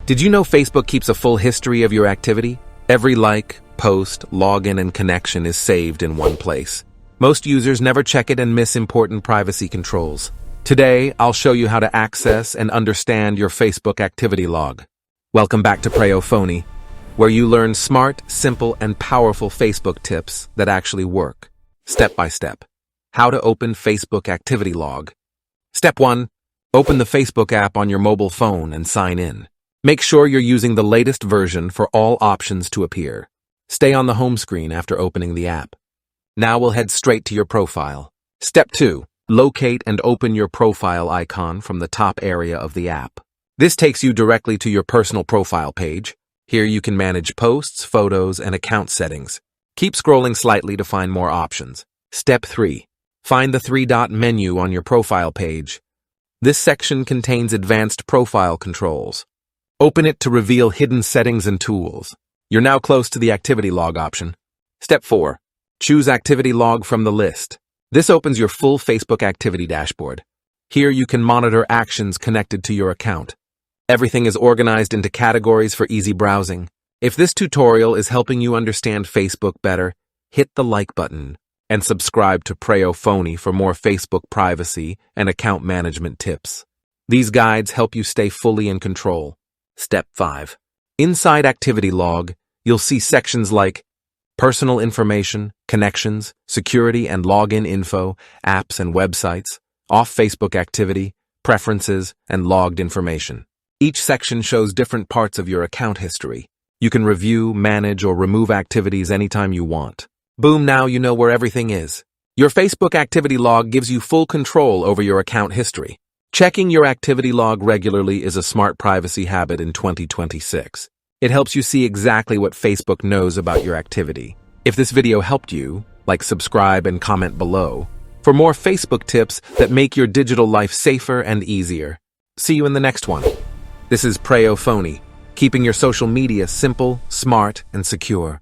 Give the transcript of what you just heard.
Did you know Facebook keeps a full history of your activity? Every like, post, login, and connection is saved in one place. Most users never check it and miss important privacy controls. Today, I'll show you how to access and understand your Facebook activity log. Welcome back to Preyo Phonie, where you learn smart, simple, and powerful Facebook tips that actually work. Step by step. How to open Facebook activity log. Step 1. Open the Facebook app on your mobile phone and sign in. Make sure you're using the latest version for all options to appear. Stay on the home screen after opening the app. Now we'll head straight to your profile. Step 2. Locate and open your profile icon from the top area of the app. This takes you directly to your personal profile page. Here you can manage posts, photos, and account settings. Keep scrolling slightly to find more options. Step 3. Find the three-dot menu on your profile page. This section contains advanced profile controls. Open it to reveal hidden settings and tools. You're now close to the activity log option. Step 4. Choose activity log from the list. This opens your full Facebook activity dashboard. Here you can monitor actions connected to your account. Everything is organized into categories for easy browsing. If this tutorial is helping you understand Facebook better, hit the like button and subscribe to Preyo Phonie for more Facebook privacy and account management tips. These guides help you stay fully in control. Step 5. Inside Activity Log, you'll see sections like Personal Information, Connections, Security and Login Info, Apps and Websites, Off Facebook Activity, Preferences, and Logged Information. Each section shows different parts of your account history. You can review, manage, or remove activities anytime you want. Boom, now you know where everything is. Your Facebook activity log gives you full control over your account history. Checking your activity log regularly is a smart privacy habit in 2026. It helps you see exactly what Facebook knows about your activity. If this video helped you, subscribe and comment below for more Facebook tips that make your digital life safer and easier. See you in the next one. This is Preyo Phonie, keeping your social media simple, smart, and secure.